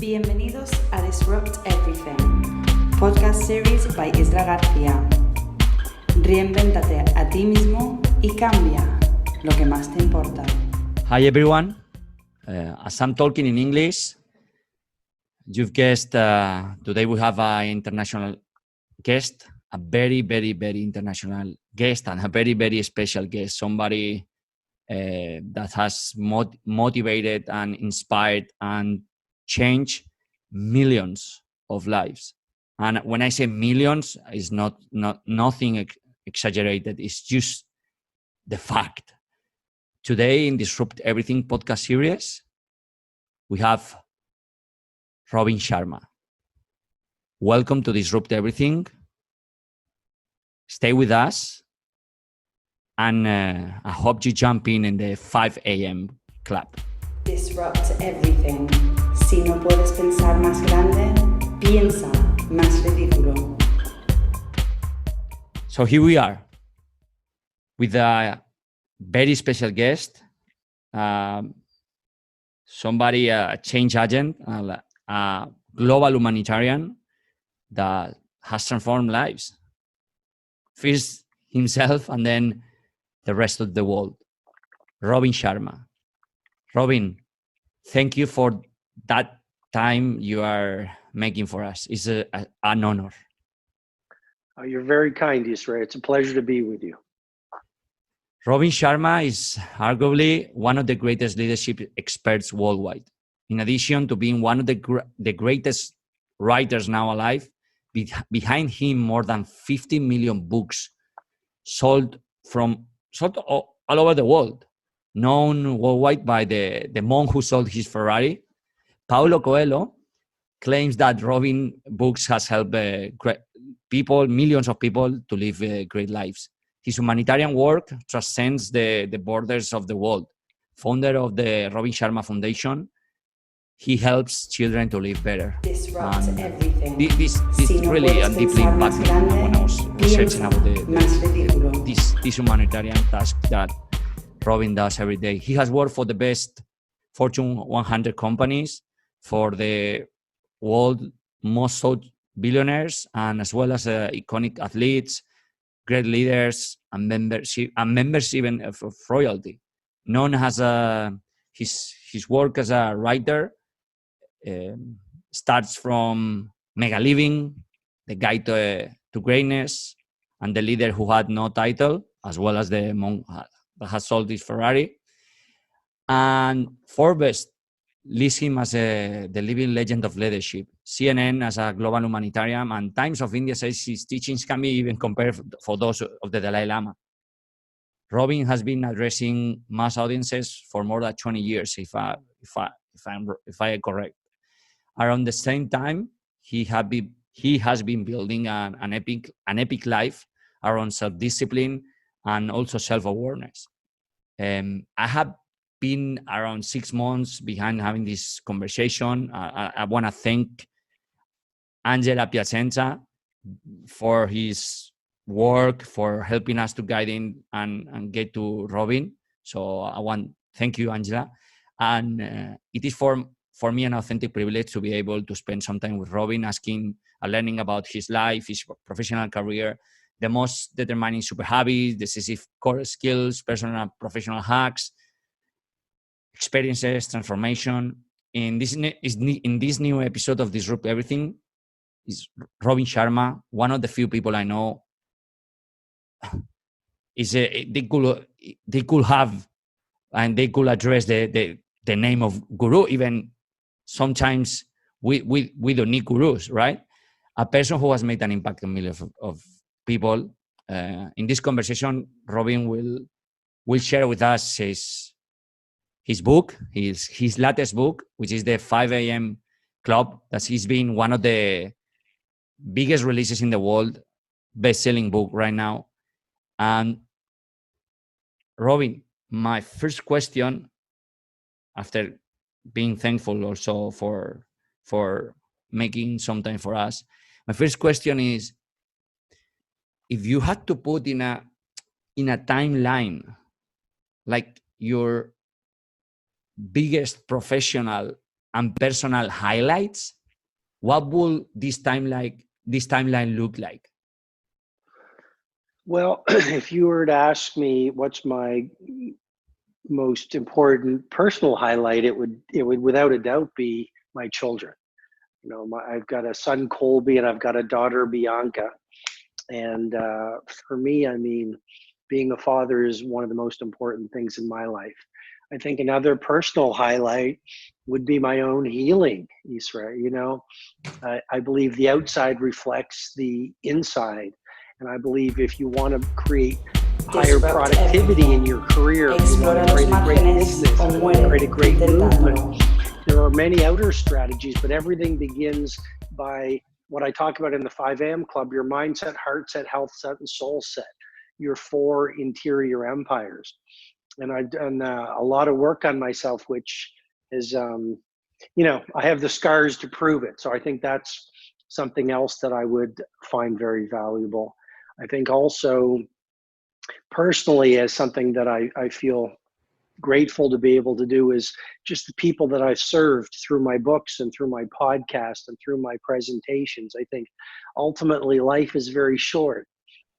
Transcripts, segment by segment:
Bienvenidos a Disrupt Everything, podcast series by Isra Garcia. Reinvéntate a ti mismo y cambia lo que más te importa. Hi everyone. As I'm talking in English, you've guessed today we have an international guest, a very, very, very international guest, and a very, very special guest, somebody that has motivated and inspired and changed millions of lives. And when I say millions, it's not nothing exaggerated. It's just the fact. Today in Disrupt Everything podcast series, we have Robin Sharma. Welcome to Disrupt Everything. Stay with us. And I hope you jump in the 5 a.m. club. Disrupt Everything. Si no puedes pensar más grande, piensa más ridículo. So here we are with a very special guest, somebody, a change agent, a global humanitarian that has transformed lives. First himself and then the rest of the world. Robin Sharma. Robin, thank you for that time you are making for us. It's an honor. Oh, you're very kind, Isra. It's a pleasure to be with you. Robin Sharma is arguably one of the greatest leadership experts worldwide. In addition to being one of the greatest writers now alive, behind him more than 50 million books sold all over the world, known worldwide by the monk who sold his Ferrari. Paulo Coelho claims that Robin books has helped millions of people to live great lives. His humanitarian work transcends the borders of the world. Founder of the Robin Sharma Foundation, he helps children to live better. Disrupt everything. This Si no really puedes deeply pensar más impacted me when I was grande, researching about más ridículo. this humanitarian task that Robin does every day. He has worked for the best Fortune 100 companies, for the world most sought billionaires, and as well as iconic athletes, great leaders, and members even of royalty. Known as his work as a writer starts from Megaliving, the guide to greatness, and the leader who had no title, as well as the monk that has sold his Ferrari. And Forbes lists him as the living legend of leadership. CNN as a global humanitarian, and Times of India says his teachings can be even compared for those of the Dalai Lama. Robin has been addressing mass audiences for more than 20 years, if I am correct. Around the same time, he has been building an epic life around self-discipline and also self-awareness. I have been around 6 months behind having this conversation. I want to thank Angela Piacenza for his work, for helping us to guide in and get to Robin. So thank you, Angela. And it is for me an authentic privilege to be able to spend some time with Robin, asking and learning about his life, his professional career, the most determining super habits, decisive core skills, personal and professional hacks, experiences, transformation. In this new episode of Disrupt Everything is Robin Sharma, one of the few people I know. They could have and they could address the name of guru. Even sometimes we don't need gurus, right? A person who has made an impact on millions of people. In this conversation, Robin will share with us his book, his latest book, which is the 5 a.m. Club. That he's been one of the biggest releases in the world, best-selling book right now. And Robin, my first question, after being thankful also for making some time for us, my first question is, if you had to put in a timeline, like your biggest professional and personal highlights, what will this timeline look like? Well, if you were to ask me what's my most important personal highlight, it would without a doubt be my children. You know, I've got a son, Colby, and I've got a daughter, Bianca. And for me, I mean, being a father is one of the most important things in my life. I think another personal highlight would be my own healing, Isra. You know, I believe the outside reflects the inside. And I believe if you want to create higher productivity in your career, if you want to create a great business, create a great movement, there are many outer strategies, but everything begins by what I talk about in the 5 a.m. Club, your mindset, heart set, health set, and soul set, your 4 interior empires. And I've done a lot of work on myself, which is, you know, I have the scars to prove it. So I think that's something else that I would find very valuable. I think also personally, as something that I feel grateful to be able to do is just the people that I've served through my books and through my podcast and through my presentations. I think ultimately life is very short.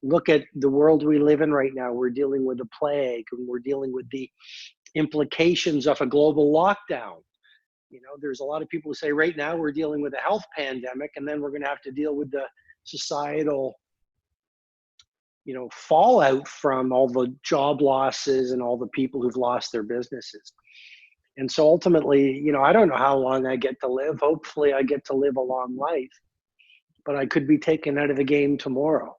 Look at the world we live in right now. We're dealing with a plague, and we're dealing with the implications of a global lockdown. You know, there's a lot of people who say right now we're dealing with a health pandemic, and then we're going to have to deal with the societal, you know, fallout from all the job losses and all the people who've lost their businesses. And so ultimately, you know, I don't know how long I get to live. Hopefully I get to live a long life, but I could be taken out of the game tomorrow.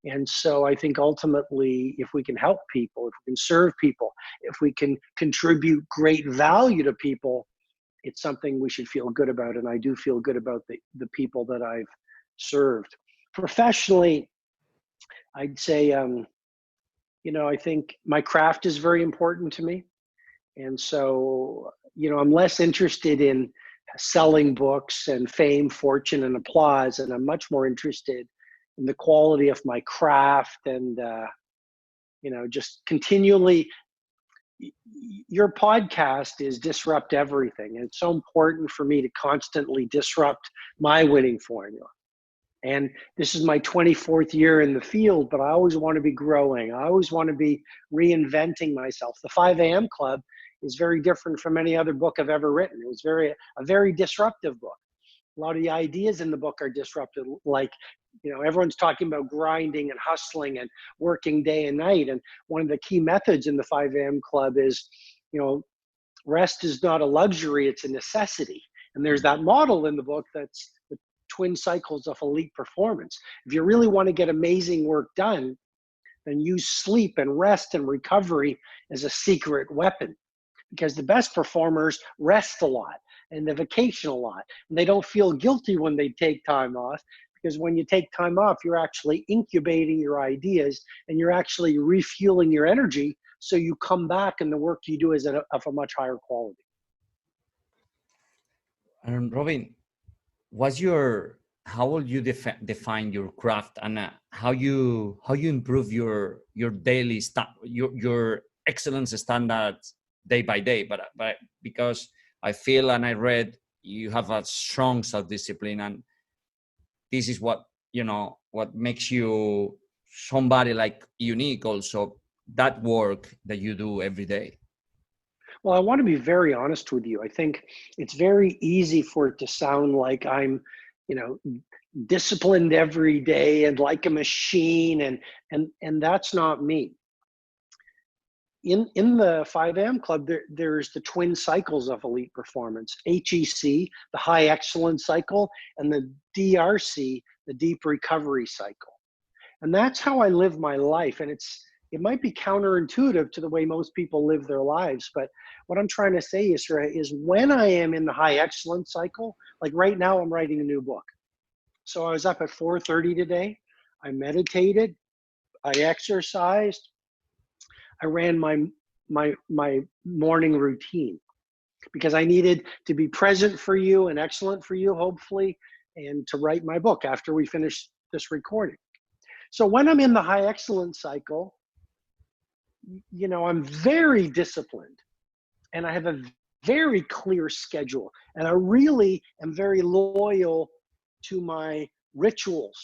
And so I think ultimately, if we can help people, if we can serve people, if we can contribute great value to people, it's something we should feel good about. And I do feel good about the people that I've served. Professionally, I'd say, you know, I think my craft is very important to me. And so, you know, I'm less interested in selling books and fame, fortune, and applause. And I'm much more interested in the quality of my craft and, you know, just continually. Your podcast is Disrupt Everything. And it's so important for me to constantly disrupt my winning formula. And this is my 24th year in the field, but I always want to be growing. I always want to be reinventing myself. The 5 a.m. Club is very different from any other book I've ever written. It was a very disruptive book. A lot of the ideas in the book are disruptive, like, you know, everyone's talking about grinding and hustling and working day and night. And one of the key methods in the 5 a.m. Club is, you know, rest is not a luxury, it's a necessity. And there's that model in the book that's the twin cycles of elite performance. If you really want to get amazing work done, then use sleep and rest and recovery as a secret weapon. Because the best performers rest a lot and they vacation a lot. And they don't feel guilty when they take time off. Because when you take time off, you're actually incubating your ideas and you're actually refueling your energy. So you come back and the work you do is of a much higher quality. Robin, how will you define your craft and how you improve your daily your excellence standards day by day? But because I feel and I read you have a strong self-discipline, and this is what, you know, what makes you somebody like unique also, that work that you do every day. Well, I want to be very honest with you. I think it's very easy for it to sound like I'm, you know, disciplined every day and like a machine, and that's not me. In the 5 a.m. Club, there's the twin cycles of elite performance: HEC, the high excellence cycle, and the DRC, the deep recovery cycle. And that's how I live my life. And it might be counterintuitive to the way most people live their lives, but what I'm trying to say, Isra, is when I am in the high excellence cycle, like right now I'm writing a new book. So I was up at 4:30 today. I meditated, I exercised, I ran my morning routine because I needed to be present for you and excellent for you, hopefully, and to write my book after we finish this recording. So when I'm in the high excellence cycle, you know, I'm very disciplined and I have a very clear schedule. And I really am very loyal to my rituals,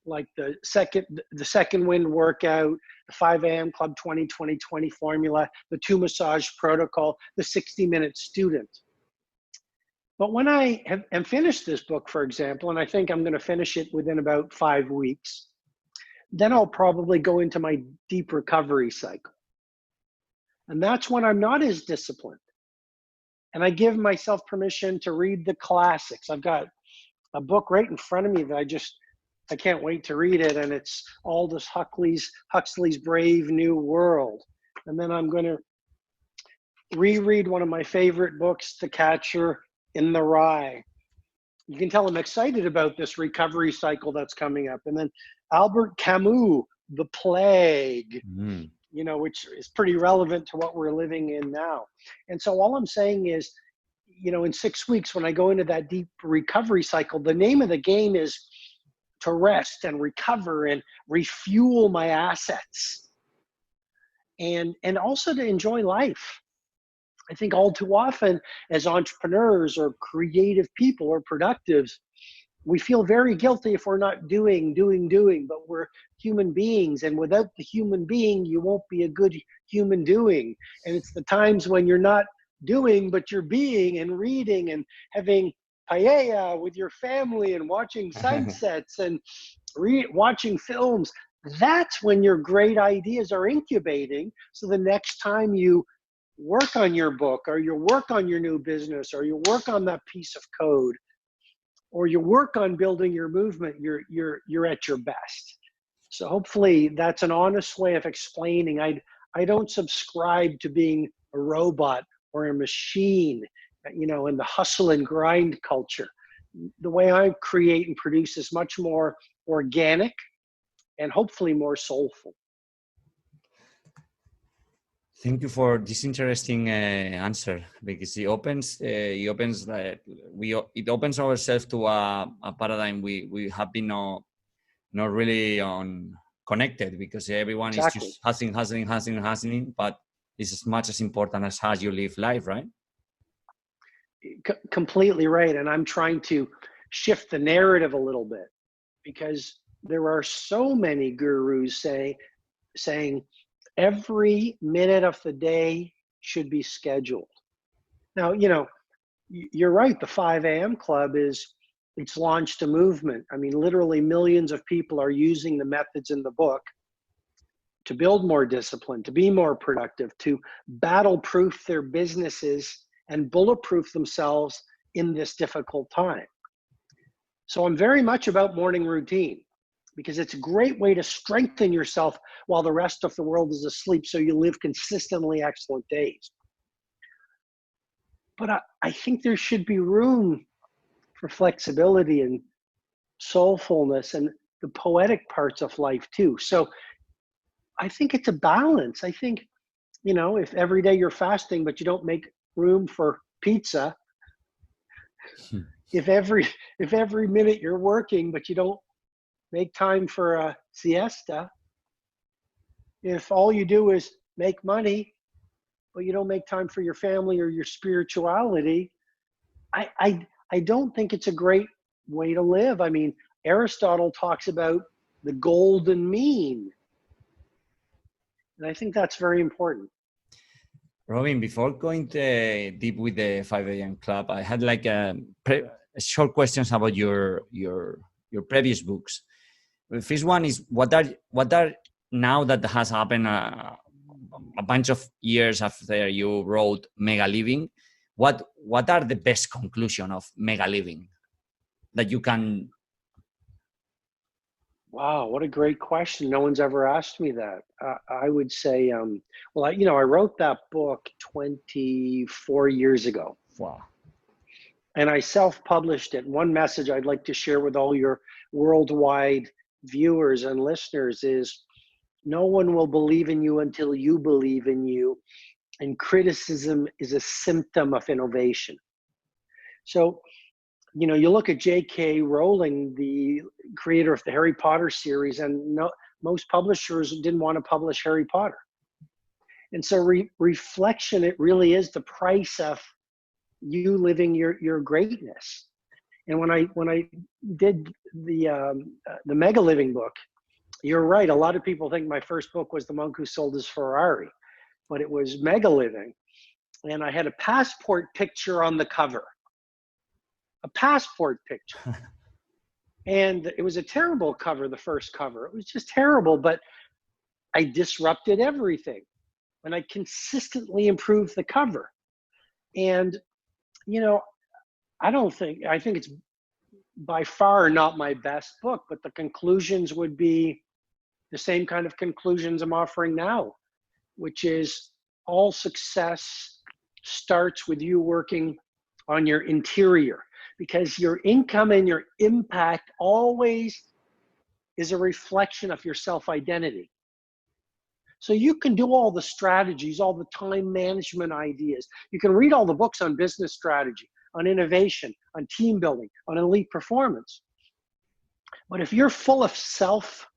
like the second wind workout, the 5 a.m. Club 20-20-20 formula, the 2 massage protocol, the 60-minute student. But when I have finished this book, for example, and I think I'm going to finish it within about 5 weeks, then I'll probably go into my deep recovery cycle. And that's when I'm not as disciplined. And I give myself permission to read the classics. I've got a book right in front of me that I can't wait to read it. And it's Aldous Huxley's Brave New World. And then I'm going to reread one of my favorite books, The Catcher in the Rye. You can tell I'm excited about this recovery cycle that's coming up. And then Albert Camus, The Plague, which is pretty relevant to what we're living in now. And so all I'm saying is, in 6 weeks, when I go into that deep recovery cycle, the name of the game is to rest and recover and refuel my assets, and also to enjoy life. I think all too often as entrepreneurs or creative people or productives, we feel very guilty if we're not doing, but we're human beings. And without the human being, you won't be a good human doing. And it's the times when you're not doing, but you're being and reading and having paella with your family and watching sunsets and watching films. That's when your great ideas are incubating. So the next time you work on your book, or you work on your new business, or you work on that piece of code, or you work on building your movement, you're at your best. So hopefully that's an honest way of explaining. I don't subscribe to being a robot or a machine, in the hustle and grind culture. The way I create and produce is much more organic and hopefully more soulful. Thank you for this interesting answer, because it opens ourselves to a paradigm we have been not really connected, because everyone Exactly. is just hustling, but it's as much as important as how you live life, right? Completely right. And I'm trying to shift the narrative a little bit, because there are so many gurus saying every minute of the day should be scheduled. Now, you're right. The 5 a.m. Club it's launched a movement. I mean, literally millions of people are using the methods in the book to build more discipline, to be more productive, to battle-proof their businesses and bulletproof themselves in this difficult time. So I'm very much about morning routine, because it's a great way to strengthen yourself while the rest of the world is asleep, so you live consistently excellent days. But I think there should be room for flexibility and soulfulness and the poetic parts of life too. So I think it's a balance. I think, if every day you're fasting, but you don't make room for pizza, if every minute you're working, but you don't make time for a siesta, if all you do is make money, but you don't make time for your family or your spirituality, I don't think it's a great way to live. I mean, Aristotle talks about the golden mean. And I think that's very important. Robin, before going deep with the 5 a.m. Club, I had like short questions about your previous books. The first one is, what are now that has happened a bunch of years after you wrote Megaliving, what are the best conclusion of Megaliving that you can? Wow, what a great question. No one's ever asked me that. I would say, I wrote that book 24 years ago. Wow. And I self-published it. One message I'd like to share with all your worldwide viewers and listeners is, no one will believe in you until you believe in you. And criticism is a symptom of innovation. So, you look at J.K. Rowling, the creator of the Harry Potter series, and most publishers didn't want to publish Harry Potter. And so reflection, it really is the price of you living your greatness. And when I did the Megaliving book, you're right. A lot of people think my first book was The Monk Who Sold His Ferrari, but it was Megaliving. And I had a passport picture on the cover, a passport picture. And it was a terrible cover, the first cover. It was just terrible, but I disrupted everything. And I consistently improved the cover. And, you know, I think it's by far not my best book, but the conclusions would be the same kind of conclusions I'm offering now, which is all success starts with you working on your interior, because your income and your impact always is a reflection of your self-identity. So you can do all the strategies, all the time management ideas. You can read all the books on business strategy, on innovation, on team building, on elite performance. But if you're full of self-hatred,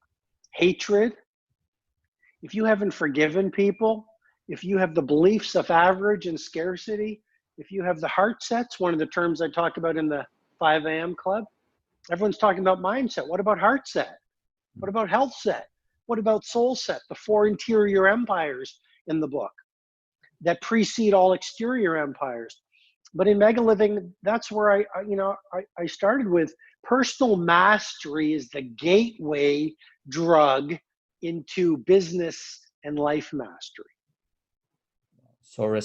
if you haven't forgiven people, if you have the beliefs of average and scarcity, if you have the heart sets, one of the terms I talk about in the 5 a.m. club, everyone's talking about mindset. What about heart set? What about health set? What about soul set? The 4 interior empires in the book that precede all exterior empires. But in Megaliving, that's where I started with personal mastery is the gateway drug into business and life mastery. So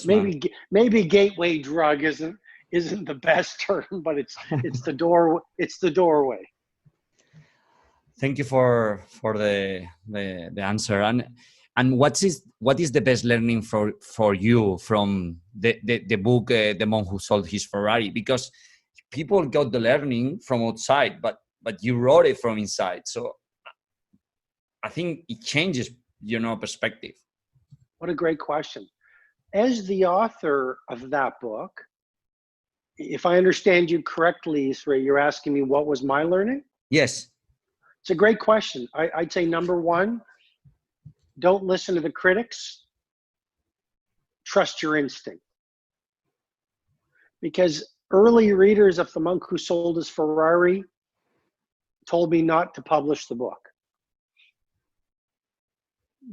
maybe gateway drug isn't the best term, but it's the door. It's the doorway. Thank you for the answer. And what is the best learning for you from the book The Monk Who Sold His Ferrari? Because people got the learning from outside, but you wrote it from inside. So I think it changes perspective. What a great question. As the author of that book, if I understand you correctly, Isra, you're asking me what was my learning? Yes. It's a great question. I'd say number one, don't listen to the critics. Trust your instinct. Because early readers of The Monk Who Sold His Ferrari told me not to publish the book.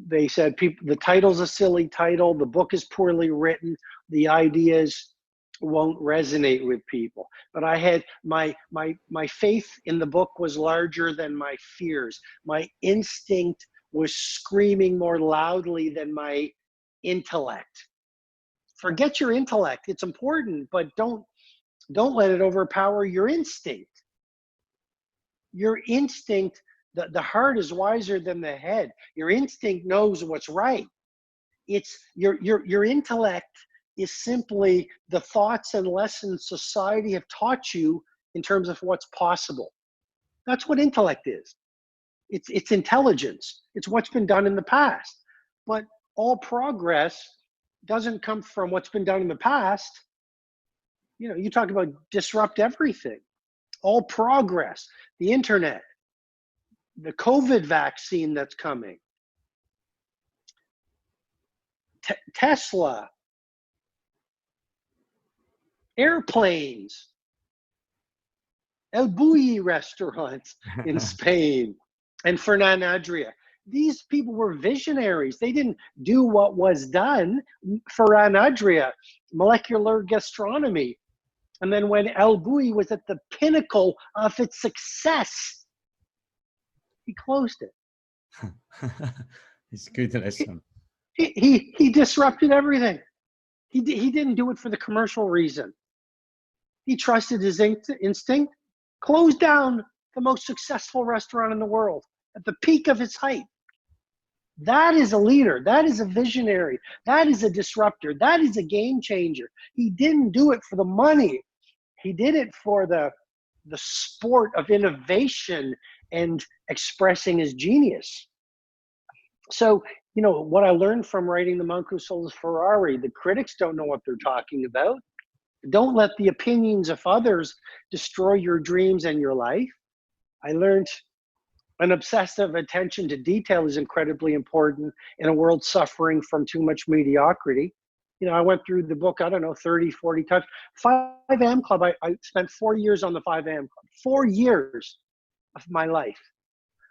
They said, the title's a silly title, the book is poorly written, the ideas won't resonate with people. But I had my faith in the book was larger than my fears. My instinct was screaming more loudly than my intellect. Forget your intellect. It's important, but don't let it overpower your instinct. Your instinct, the heart is wiser than the head. Your instinct knows what's right. It's your intellect is simply the thoughts and lessons society have taught you in terms of what's possible. That's what intellect is. It's intelligence. It's what's been done in the past. But all progress doesn't come from what's been done in the past. You talk about disrupt everything. All progress, the internet, the COVID vaccine that's coming, Tesla, airplanes, El Bulli restaurants in Spain, and Ferran Adrià. These people were visionaries. They didn't do what was done. Ferran Adrià, molecular gastronomy. And then when El Bulli was at the pinnacle of its success, he closed it. It's good lesson. He disrupted everything. He didn't do it for the commercial reason. He trusted his instinct, closed down the most successful restaurant in the world at the peak of its height. That is a leader. That is a visionary. That is a disruptor. That is a game changer. He didn't do it for the money. He did it for the sport of innovation and expressing his genius. So, what I learned from writing The Monk Who Sold His Ferrari, the critics don't know what they're talking about. Don't let the opinions of others destroy your dreams and your life. I learned an obsessive attention to detail is incredibly important in a world suffering from too much mediocrity. You know, I went through the book, I don't know, 30, 40 times. 5 a.m. Club, I spent 4 years on the 5 a.m. Club. 4 years of my life.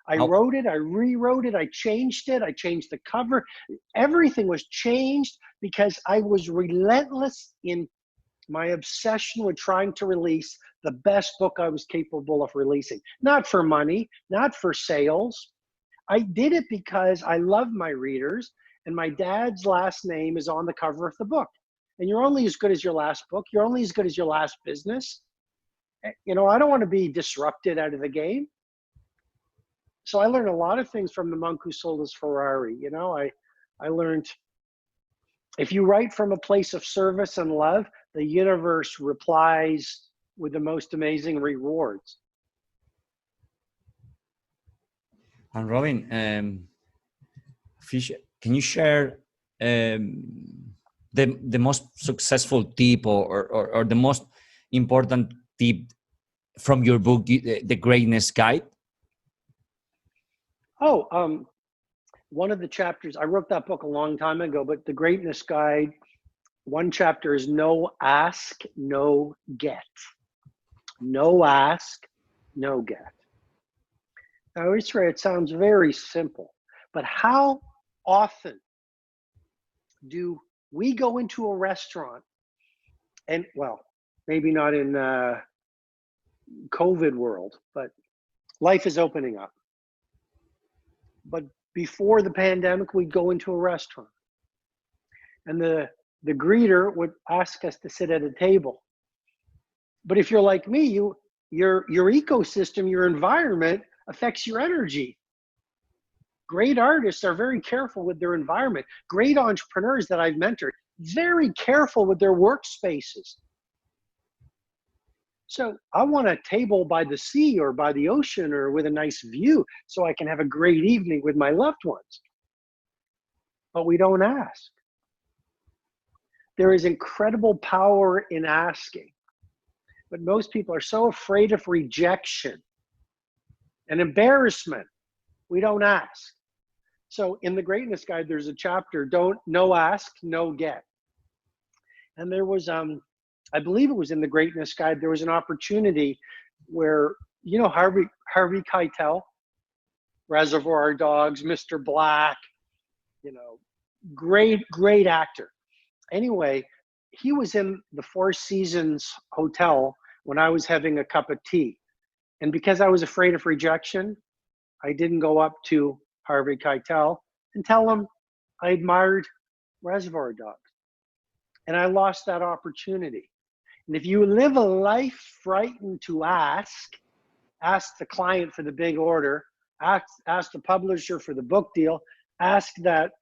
I How, wrote it, I rewrote it, I changed the cover. Everything was changed because I was relentless in my obsession with trying to release the best book I was capable of releasing. Not for money, not for sales. I did it because I love my readers, and my dad's last name is on the cover of the book. And you're only as good as your last book. You're only as good as your last business. You know, I don't want to be disrupted out of the game. So I learned a lot of things from the monk who sold his Ferrari. You know, I learned if you write from a place of service and love, the universe replies with the most amazing rewards. and Robin, can you share the most successful tip or the most important tip from your book, The Greatness Guide? Oh, one of the chapters, I wrote that book a long time ago, but The Greatness Guide, one chapter is no ask, no get. No ask, no get. Now, Isra, it sounds very simple, but how often do we go into a restaurant and, well, maybe not in COVID world, but life is opening up. But before the pandemic, we'd go into a restaurant and the greeter would ask us to sit at a table. But if you're like me, your ecosystem, your environment affects your energy. Great artists are very careful with their environment. Great entrepreneurs that I've mentored, very careful with their workspaces. So I want a table by the sea or by the ocean or with a nice view so I can have a great evening with my loved ones. But we don't ask. There is incredible power in asking. But most people are so afraid of rejection and embarrassment. We don't ask. So in the Greatness Guide, there's a chapter, no ask, no get. And there was, I believe it was in the Greatness Guide, there was an opportunity where, you know, Harvey Keitel, Reservoir Dogs, Mr. Black, you know, great actor. Anyway, he was in the Four Seasons Hotel when I was having a cup of tea. And because I was afraid of rejection, I didn't go up to Harvey Keitel and tell him I admired Reservoir Dogs. And I lost that opportunity. And if you live a life frightened to ask the client for the big order, ask the publisher for the book deal, ask that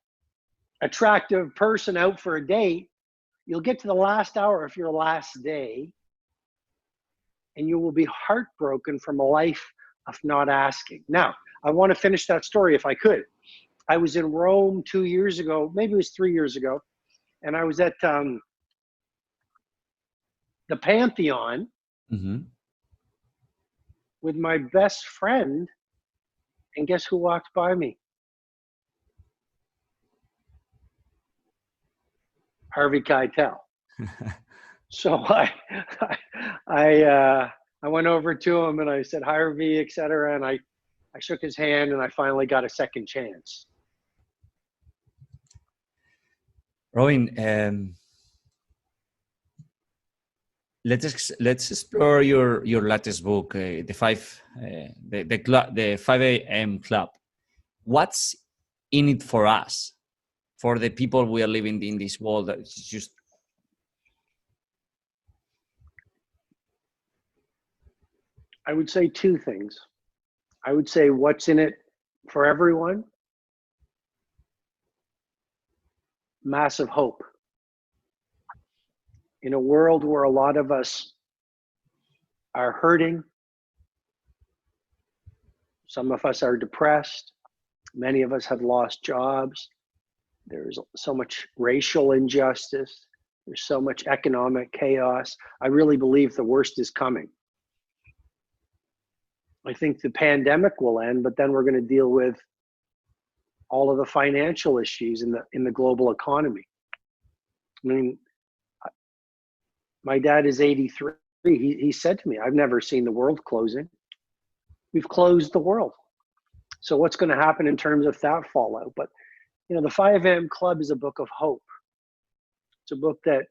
attractive person out for a date, you'll get to the last hour of your last day and you will be heartbroken from a life of not asking. Now, I want to finish that story if I could. I was in Rome 2 years ago, maybe it was 3 years ago, and I was at the Pantheon with my best friend, and guess who walked by me? Harvey Keitel. So I went over to him and I said, Harvey, et cetera, and I shook his hand and I finally got a second chance. Robin, let's explore your latest book, the 5 a.m. Club. What's in it for us, for the people we are living in this world? That it's just I would say two things. I would say what's in it for everyone. Massive hope. In a world where a lot of us are hurting, some of us are depressed, many of us have lost jobs, there's so much racial injustice, there's so much economic chaos. I really believe the worst is coming. I think the pandemic will end, but then we're going to deal with all of the financial issues in the global economy. I mean, my dad is 83. He said to me, I've never seen the world closing. We've closed the world. So what's going to happen in terms of that fallout? But, you know, the 5 a.m. Club is a book of hope. It's a book that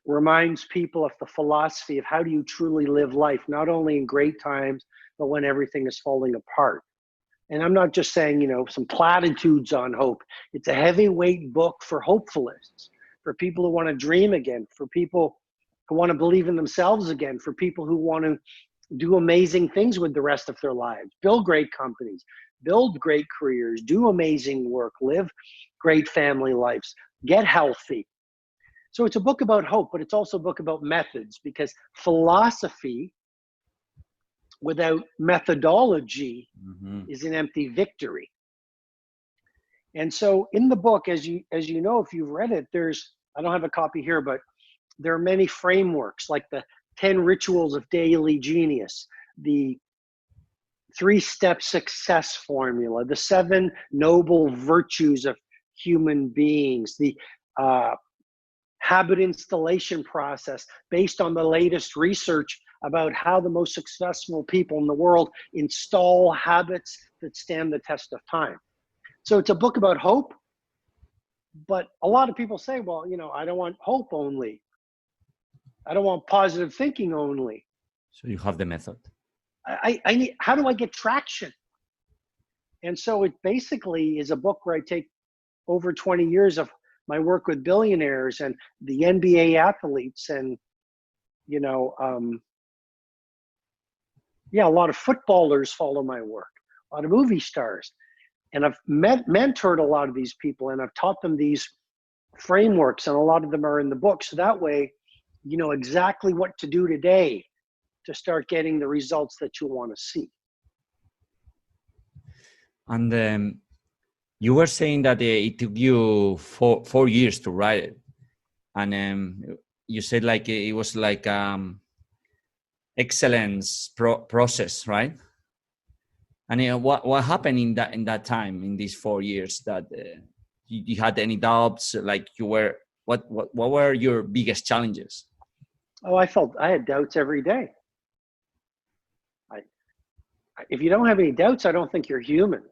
reminds people of the philosophy of how do you truly live life, not only in great times, but when everything is falling apart. And I'm not just saying, you know, some platitudes on hope. It's a heavyweight book for hopefulists, for people who want to dream again, for people who want to believe in themselves again, for people who want to do amazing things with the rest of their lives, build great companies, build great careers, do amazing work, live great family lives, get healthy. So it's a book about hope, but it's also a book about methods, because philosophy without methodology is an empty victory. And so in the book, as you know, if you've read it, I don't have a copy here, but there are many frameworks, like the 10 rituals of daily genius, the 3-step success formula, the 7 noble virtues of human beings, the habit installation process based on the latest research about how the most successful people in the world install habits that stand the test of time. So it's a book about hope, but a lot of people say, well, you know, I don't want hope only. I don't want positive thinking only. So you have the method. I need, how do I get traction? And so it basically is a book where I take over 20 years of my work with billionaires and the NBA athletes and, you know, a lot of footballers follow my work, a lot of movie stars. And I've mentored a lot of these people, and I've taught them these frameworks, and a lot of them are in the book. So that way, you know exactly what to do today to start getting the results that you want to see. And you were saying that it took you 4 years to write it. And you said like it was like excellence process, right? And what happened in that time, in these 4 years, that you had any doubts? Like what were your biggest challenges? Oh, I had doubts every day. If you don't have any doubts, I don't think you're human.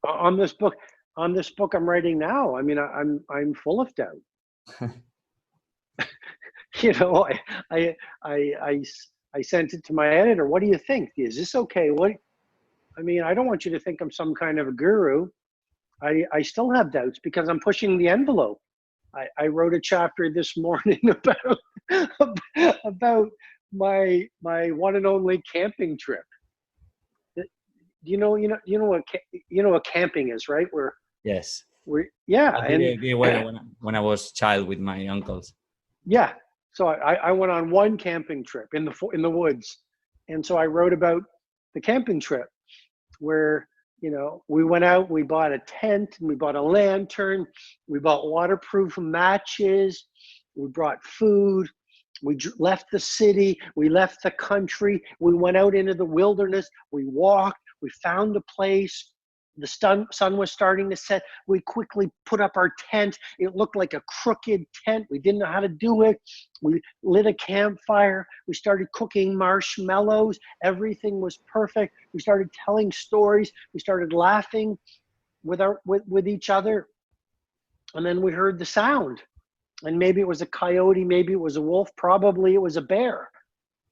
On this book I'm writing now, I mean, I'm full of doubt. You know, I sent it to my editor. What do you think? Is this okay? I mean, I don't want you to think I'm some kind of a guru. I still have doubts because I'm pushing the envelope. I wrote a chapter this morning about my one and only camping trip. You know what camping is, right? Yes. Yeah. When I was a child with my uncles. Yeah. So I went on one camping trip in the woods, and so I wrote about the camping trip, where, you know, we went out, we bought a tent, and we bought a lantern, we bought waterproof matches, we brought food, we left the city, we left the country, we went out into the wilderness, we walked, we found a place, the sun was starting to set, we quickly put up our tent, it looked like a crooked tent, we didn't know how to do it, we lit a campfire, we started cooking marshmallows, everything was perfect, we started telling stories, we started laughing with each other, and then we heard the sound, and maybe it was a coyote, maybe it was a wolf, probably it was a bear.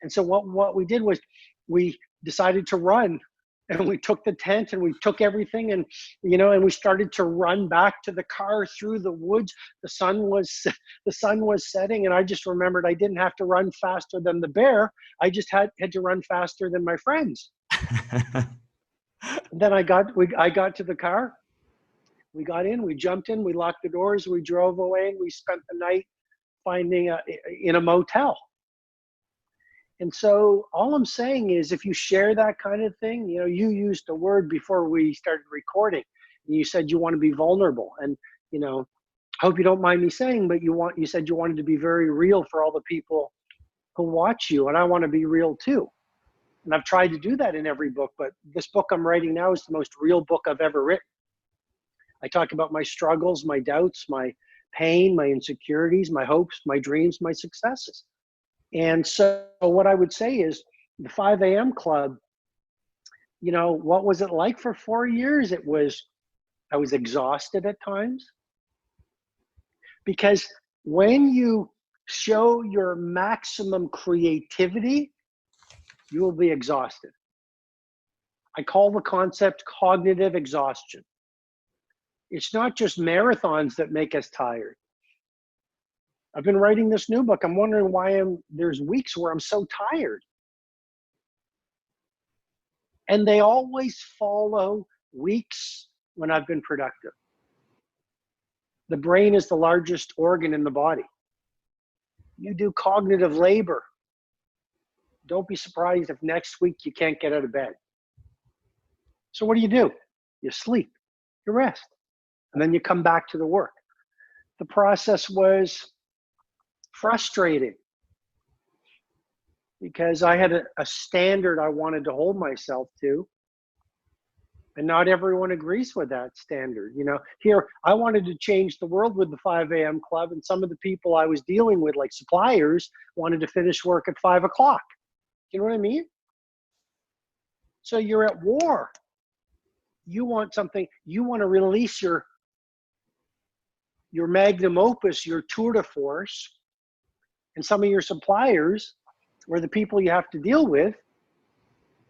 And so what we did was we decided to run, and we took the tent and we took everything, and, you know, and we started to run back to the car through the woods. The sun was setting, and I just remembered I didn't have to run faster than the bear. I just had to run faster than my friends. Then I got to the car. We got in, we jumped in, we locked the doors, we drove away, and we spent the night in a motel. And so all I'm saying is, if you share that kind of thing, you know, you used a word before we started recording, and you said you want to be vulnerable. And, you know, I hope you don't mind me saying, but you said you wanted to be very real for all the people who watch you. And I want to be real too. And I've tried to do that in every book, but this book I'm writing now is the most real book I've ever written. I talk about my struggles, my doubts, my pain, my insecurities, my hopes, my dreams, my successes. And so what I would say is the 5 a.m. club, you know, what was it like for 4 years? I was exhausted at times, because when you show your maximum creativity, you will be exhausted. I call the concept cognitive exhaustion. It's not just marathons that make us tired. I've been writing this new book. I'm wondering why there's weeks where I'm so tired. And they always follow weeks when I've been productive. The brain is the largest organ in the body. You do cognitive labor. Don't be surprised if next week you can't get out of bed. So what do? You sleep, you rest, and then you come back to the work. The process was frustrating because I had a standard I wanted to hold myself to, and not everyone agrees with that standard. You know, here I wanted to change the world with the 5 a.m. club, and some of the people I was dealing with, like suppliers, wanted to finish work at 5 o'clock. You know what I mean? So you're at war. You want something, you want to release your magnum opus, your tour de force, and some of your suppliers, or the people you have to deal with,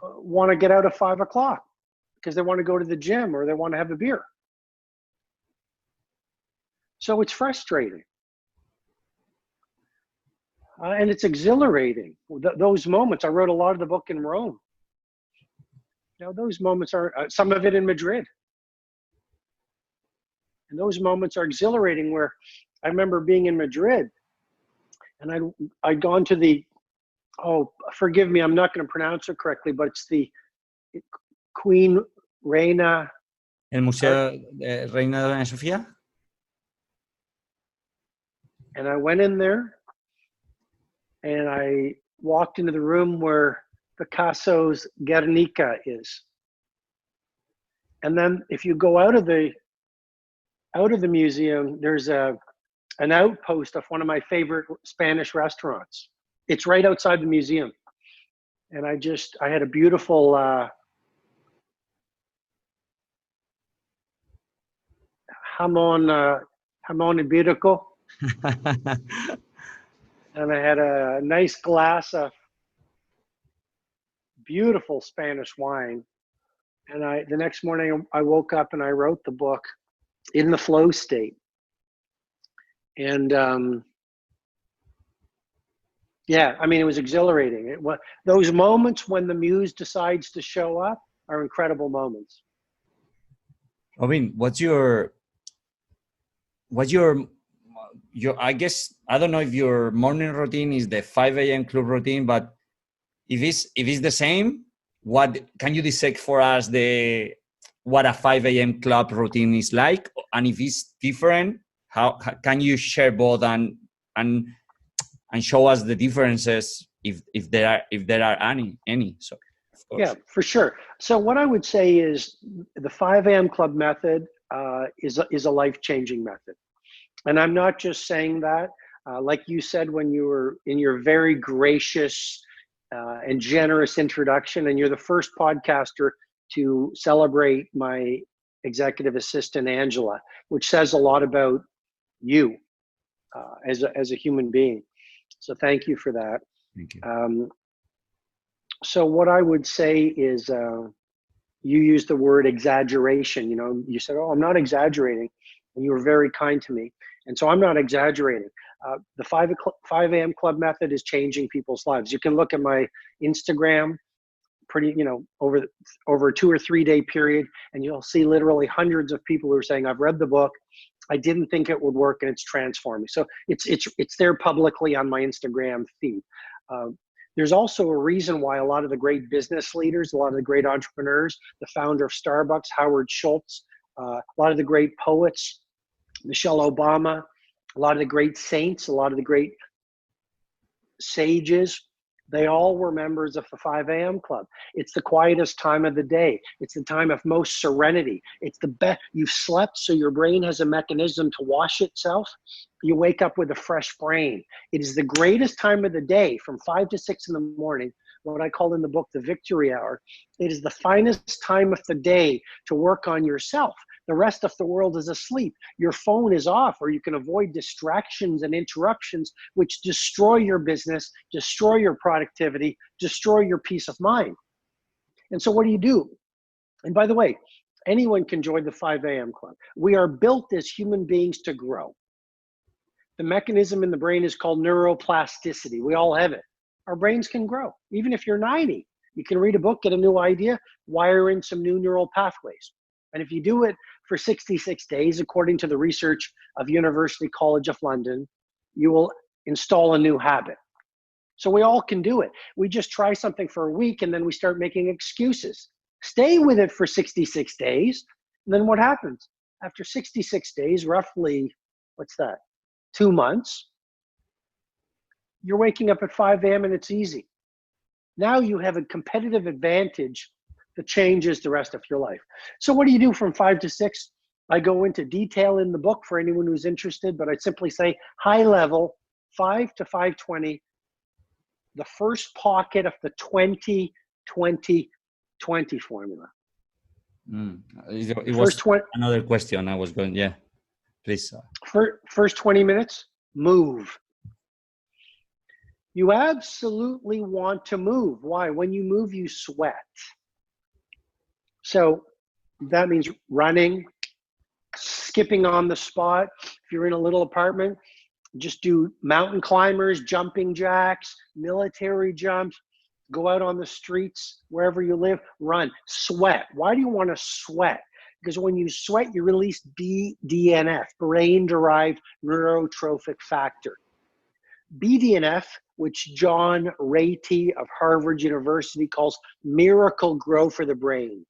want to get out at 5 o'clock because they want to go to the gym or they want to have a beer. So it's frustrating. And it's exhilarating. Those moments, I wrote a lot of the book in Rome. You know, those moments are, some of it in Madrid. And those moments are exhilarating, where I remember being in Madrid and I'd gone to the, oh, forgive me, I'm not going to pronounce it correctly, but it's the Queen Reina. El Museo de Reina Doña Sofía. And I went in there and I walked into the room where Picasso's Guernica is. And then if you go out of the museum, there's an outpost of one of my favorite Spanish restaurants. It's right outside the museum. And I had a beautiful jamón ibérico. And I had a nice glass of beautiful Spanish wine. And the next morning I woke up and I wrote the book in the flow state. And yeah, I mean, it was exhilarating. Those moments when the muse decides to show up are incredible moments. Robin, what's your, I guess, I don't know if your morning routine is the 5 a.m. club routine, but if it's the same, what can you dissect for us what a 5 a.m. club routine is like? And if it's different, how can you share both and show us the differences if there are any? So, of course. Yeah, for sure. So what I would say is the 5 a.m. club method is a life-changing method. And I'm not just saying that, like you said when you were in your very gracious and generous introduction, and you're the first podcaster to celebrate my executive assistant, Angela, which says a lot about you as a human being. So thank you for that. Thank you. So what I would say is, you used the word exaggeration. You know, you said, "Oh, I'm not exaggerating," and you were very kind to me. And so I'm not exaggerating. The 5 a.m. club method is changing people's lives. You can look at my Instagram, over a 2 or 3 day period, and you'll see literally hundreds of people who are saying, "I've read the book. I didn't think it would work, and it's transforming." So it's there publicly on my Instagram feed. There's also a reason why a lot of the great business leaders, a lot of the great entrepreneurs, the founder of Starbucks, Howard Schultz, a lot of the great poets, Michelle Obama, a lot of the great saints, a lot of the great sages, They all were members of the 5 a.m. club. It's the quietest time of the day. It's the time of most serenity. It's the best. You've slept, so your brain has a mechanism to wash itself. You wake up with a fresh brain. It is the greatest time of the day from 5 to 6 in the morning, what I call in the book the victory hour. It is the finest time of the day to work on yourself. The rest of the world is asleep. Your phone is off, or you can avoid distractions and interruptions which destroy your business, destroy your productivity, destroy your peace of mind. And so what do? And by the way, anyone can join the 5 a.m. club. We are built as human beings to grow. The mechanism in the brain is called neuroplasticity. We all have it. Our brains can grow. Even if you're 90, you can read a book, get a new idea, wire in some new neural pathways. And if you do it for 66 days, according to the research of University College of London, you will install a new habit. So we all can do it. We just try something for a week and then we start making excuses. Stay with it for 66 days. And then what happens? After 66 days, roughly, 2 months, you're waking up at 5 a.m. and it's easy. Now you have a competitive advantage that changes the rest of your life. So what do you do from 5 to 6? I go into detail in the book for anyone who's interested, but I simply say high level, 5 to 5:20, the first pocket of the 20-20-20 formula. It was another question I was going, yeah, please. First 20 minutes, move. You absolutely want to move. Why? When you move, you sweat. So that means running, skipping on the spot. If you're in a little apartment, just do mountain climbers, jumping jacks, military jumps, go out on the streets, wherever you live, run, sweat. Why do you want to sweat? Because when you sweat, you release BDNF, brain-derived neurotrophic factor. BDNF, which John Ratey of Harvard University calls miracle grow for the brain,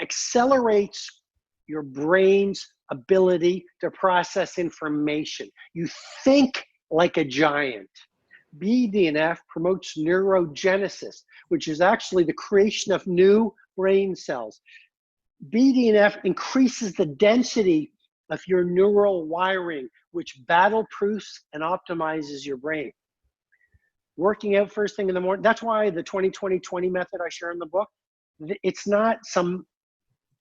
accelerates your brain's ability to process information. You think like a giant. BDNF promotes neurogenesis, which is actually the creation of new brain cells. BDNF increases the density of your neural wiring, which battle-proofs and optimizes your brain. Working out first thing in the morning, that's why the 20-20-20 method I share in the book, it's not some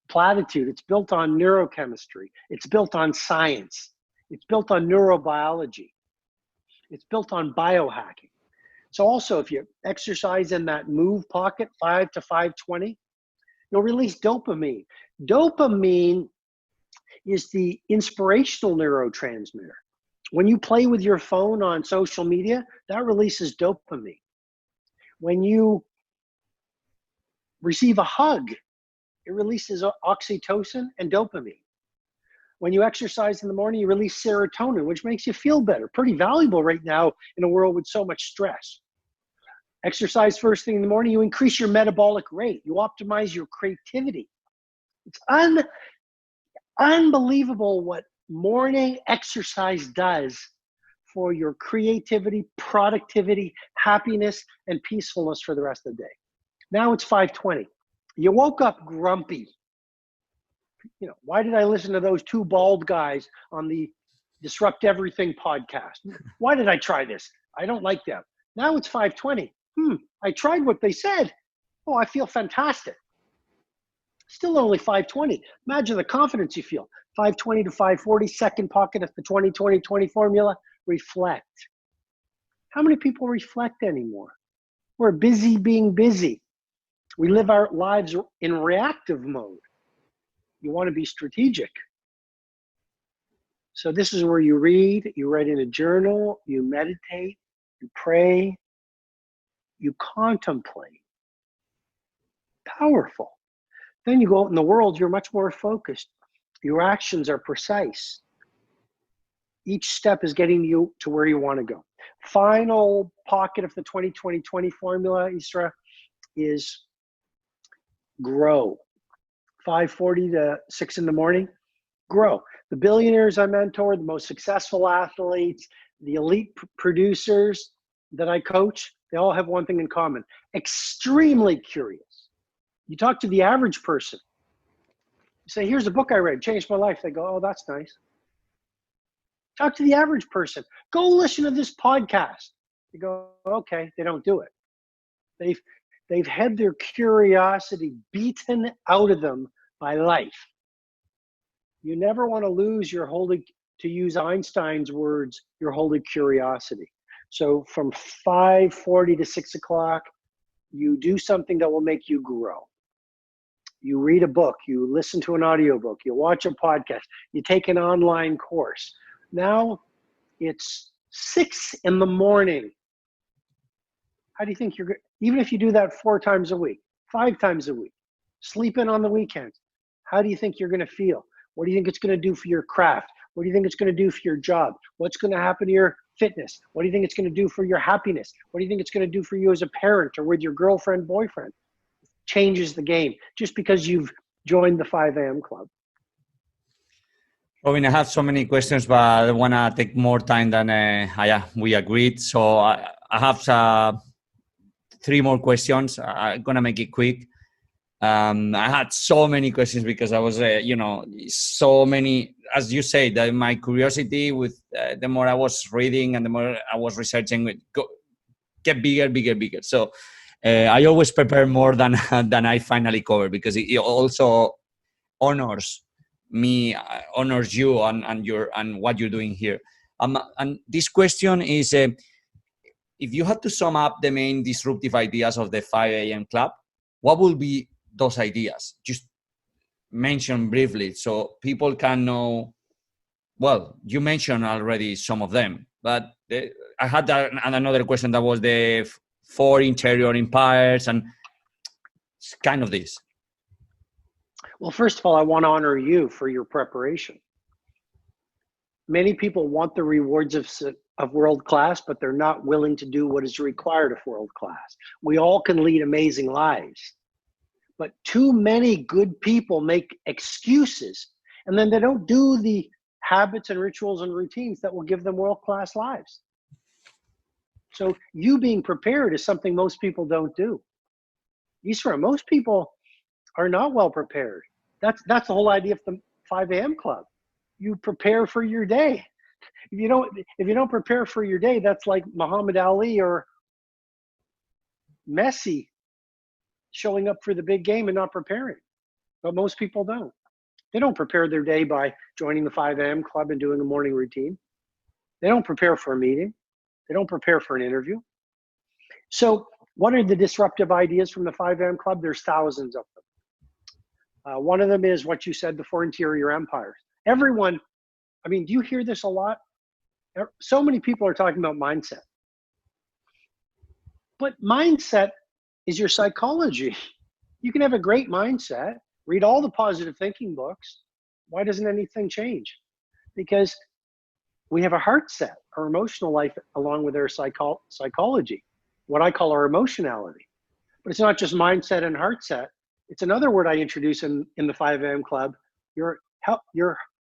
platitude. It's built on neurochemistry. It's built on science. It's built on neurobiology. It's built on biohacking. So also, if you exercise in that move pocket, 5 to 5:20, you'll release dopamine. Dopamine is the inspirational neurotransmitter. When you play with your phone on social media, that releases dopamine. When you receive a hug, it releases oxytocin and dopamine. When you exercise in the morning, you release serotonin, which makes you feel better. Pretty valuable right now in a world with so much stress. Exercise first thing in the morning, you increase your metabolic rate. You optimize your creativity. It's unbelievable what morning exercise does for your creativity, productivity, happiness, and peacefulness for the rest of the day. Now it's 5:20. You woke up grumpy. Why did I listen to those two bald guys on the Disrupt Everything podcast? Why did I try this? I don't like them. Now it's 5:20. I tried what they said. Oh, I feel fantastic. Still only 5:20. Imagine the confidence you feel. 5:20 to 5:40, second pocket of the 20-20-20 formula, reflect. How many people reflect anymore? We're busy being busy. We live our lives in reactive mode. You want to be strategic. So this is where you read, you write in a journal, you meditate, you pray, you contemplate. Powerful. Then you go out in the world, you're much more focused. Your actions are precise. Each step is getting you to where you want to go. Final pocket of the 20-20-20 formula, Isra, is grow. 5:40 to 6 in the morning, grow. The billionaires I mentor, the most successful athletes, the elite producers that I coach, they all have one thing in common: extremely curious. You talk to the average person, you say, here's a book I read, changed my life. They go, oh, that's nice. Talk to the average person. Go listen to this podcast. You go, okay, they don't do it. They've had their curiosity beaten out of them by life. You never want to lose your holy, to use Einstein's words, your holy curiosity. So from 5:40 to 6 o'clock, you do something that will make you grow. You read a book, you listen to an audiobook, you watch a podcast, you take an online course. Now it's 6 in the morning. How do you think you're, even if you do that 4 times a week, 5 times a week, sleep in on the weekends, how do you think you're going to feel? What do you think it's going to do for your craft? What do you think it's going to do for your job? What's going to happen to your fitness? What do you think it's going to do for your happiness? What do you think it's going to do for you as a parent or with your girlfriend, boyfriend? Changes the game just because you've joined the 5 a.m. club. Robin, I have so many questions, but I want to take more time than we agreed. So I have 3 more questions. I'm going to make it quick. I had so many questions because I was, so many, as you say, that my curiosity with the more I was reading and the more I was researching, get bigger. So I always prepare more than I finally cover, because it also honors me, honors you and what you're doing here. And this question is, if you had to sum up the main disruptive ideas of the 5 a.m. club, what will be those ideas? Just mention briefly so people can know. Well, you mentioned already some of them, but I had another question that was the 4 interior empires and kind of this. Well, first of all, I want to honor you for your preparation. Many people want the rewards of world class, but they're not willing to do what is required of world class. We all can lead amazing lives, but too many good people make excuses, and then they don't do the habits and rituals and routines that will give them world class lives. So you being prepared is something most people don't do. Isra, most people are not well prepared. That's the whole idea of the 5 a.m. club. You prepare for your day. If you don't prepare for your day, that's like Muhammad Ali or Messi showing up for the big game and not preparing. But most people don't. They don't prepare their day by joining the 5 a.m. club and doing a morning routine. They don't prepare for a meeting. They don't prepare for an interview. So what are the disruptive ideas from the 5 a.m. club? There's thousands of them. One of them is what you said, the 4 interior empires. Everyone, do you hear this a lot? So many people are talking about mindset. But mindset is your psychology. You can have a great mindset, read all the positive thinking books. Why doesn't anything change? Because we have a heart set, our emotional life, along with our psychology, what I call our emotionality. But it's not just mindset and heart set. It's another word I introduce in the 5 a.m. club, your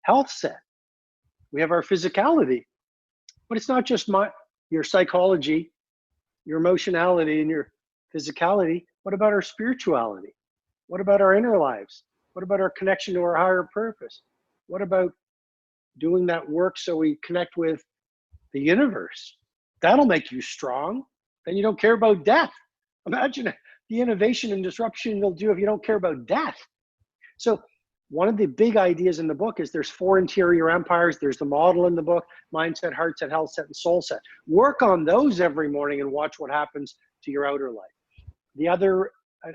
health set. We have our physicality, but it's not just your psychology, your emotionality, and your physicality. What about our spirituality? What about our inner lives? What about our connection to our higher purpose? What about doing that work so we connect with the universe? That'll make you strong. Then you don't care about death. Imagine the innovation and disruption you'll do if you don't care about death. So one of the big ideas in the book is there's 4 interior empires. There's the model in the book: mindset, heart set, health set, and soul set. Work on those every morning and watch what happens to your outer life.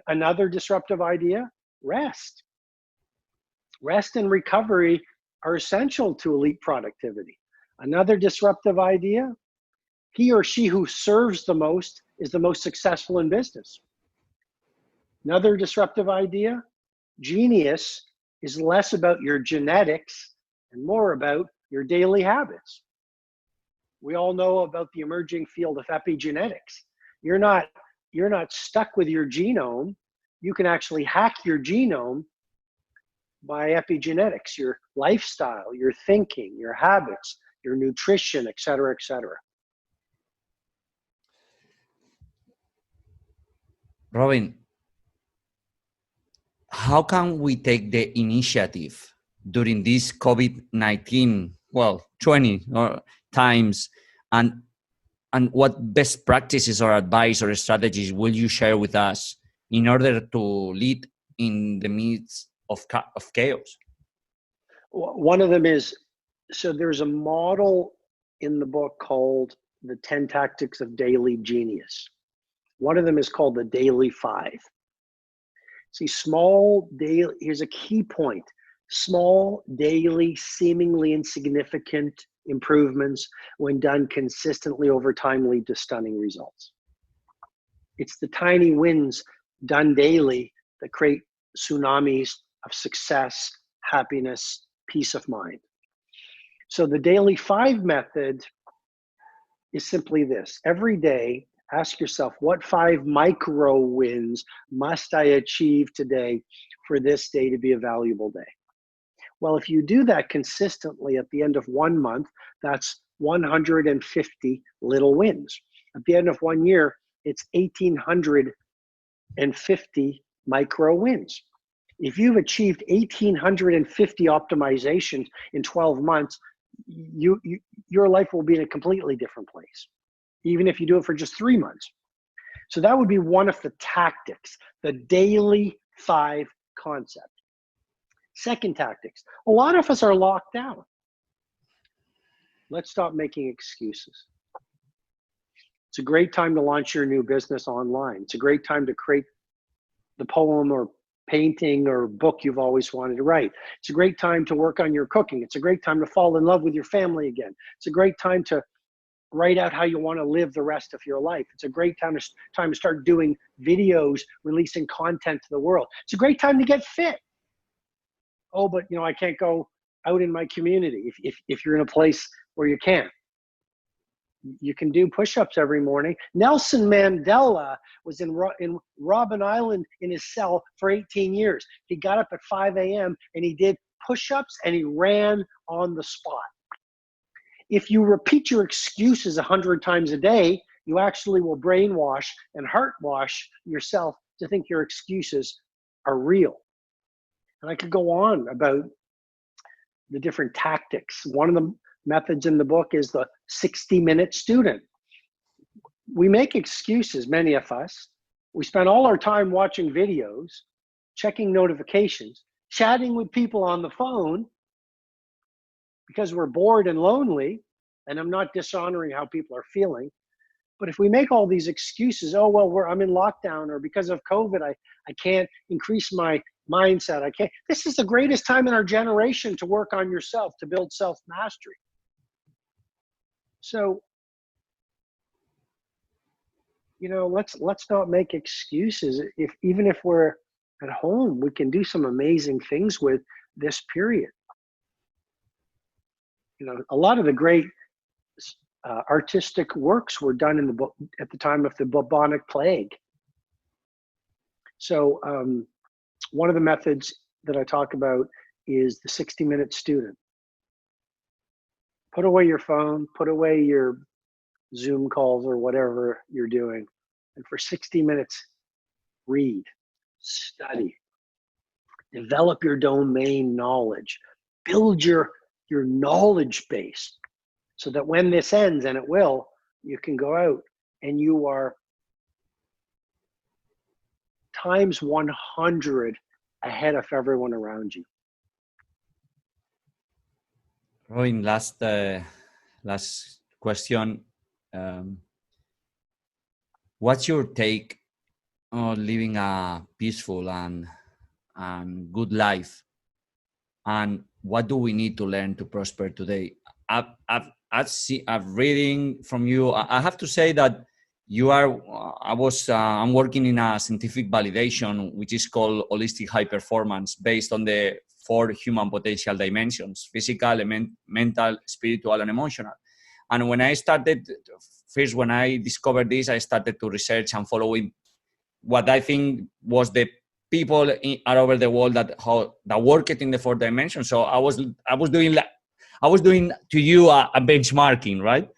Another disruptive idea: rest. Rest and recovery are essential to elite productivity. Another disruptive idea: he or she who serves the most is the most successful in business. Another disruptive idea: genius is less about your genetics and more about your daily habits. We all know about the emerging field of epigenetics. You're not stuck with your genome. You can actually hack your genome by epigenetics, your lifestyle, your thinking, your habits, your nutrition, et cetera, et cetera. Robin, how can we take the initiative during this COVID-19, 20 times, and what best practices or advice or strategies will you share with us in order to lead in the midst of chaos? One of them is, so there's a model in the book called the 10 Tactics of Daily Genius. One of them is called the Daily 5. See, here's a key point. Small, daily, seemingly insignificant improvements, when done consistently over time, lead to stunning results. It's the tiny wins done daily that create tsunamis of success, happiness, peace of mind. So the Daily 5 method is simply this. Every day, ask yourself, what 5 micro wins must I achieve today for this day to be a valuable day? Well, if you do that consistently at the end of 1 month, that's 150 little wins. At the end of 1 year, it's 1,850 micro wins. If you've achieved 1,850 optimizations in 12 months, your life will be in a completely different place, even if you do it for just 3 months. So that would be one of the tactics, the Daily 5 concept. Second tactics, a lot of us are locked down. Let's stop making excuses. It's a great time to launch your new business online. It's a great time to create the poem or painting or book you've always wanted to write. It's a great time to work on your cooking. It's a great time to fall in love with your family again. It's a great time to write out how you want to live the rest of your life. It's a great time to start doing videos, releasing content to the world. It's a great time to get fit. Oh, but I can't go out in my community. If you're in a place where you can't, you can do push-ups every morning. Nelson Mandela was in Robin Island in his cell for 18 years. He got up at 5 a.m. and he did push-ups and he ran on the spot. If you repeat your excuses 100 times a day, you actually will brainwash and heartwash yourself to think your excuses are real. And I could go on about the different tactics. One of the methods in the book is the 60-minute student. We make excuses, many of us. We spend all our time watching videos, checking notifications, chatting with people on the phone because we're bored and lonely, and I'm not dishonoring how people are feeling. But if we make all these excuses, I'm in lockdown, or because of COVID, I can't increase my mindset. This is the greatest time in our generation to work on yourself, to build self-mastery. So, let's not make excuses. Even if we're at home, we can do some amazing things with this period. A lot of the great artistic works were done in the book at the time of the bubonic plague. So one of the methods that I talk about is the 60-minute student. Put away your phone, put away your Zoom calls or whatever you're doing, and for 60 minutes, read, study, develop your domain knowledge, build your knowledge base, so that when this ends, and it will, you can go out and you are times 100 ahead of everyone around you. Robin, last question. What's your take on living a peaceful and good life? And what do we need to learn to prosper today? I'm reading from you. I have to say that I'm working in a scientific validation, which is called holistic high performance, based on the 4 human potential dimensions: physical, mental, spiritual, and emotional. And when I discovered this, I started to research and following what I think was the people all over the world that worked in the 4 dimensions. So I was doing I was doing to you a benchmarking, right?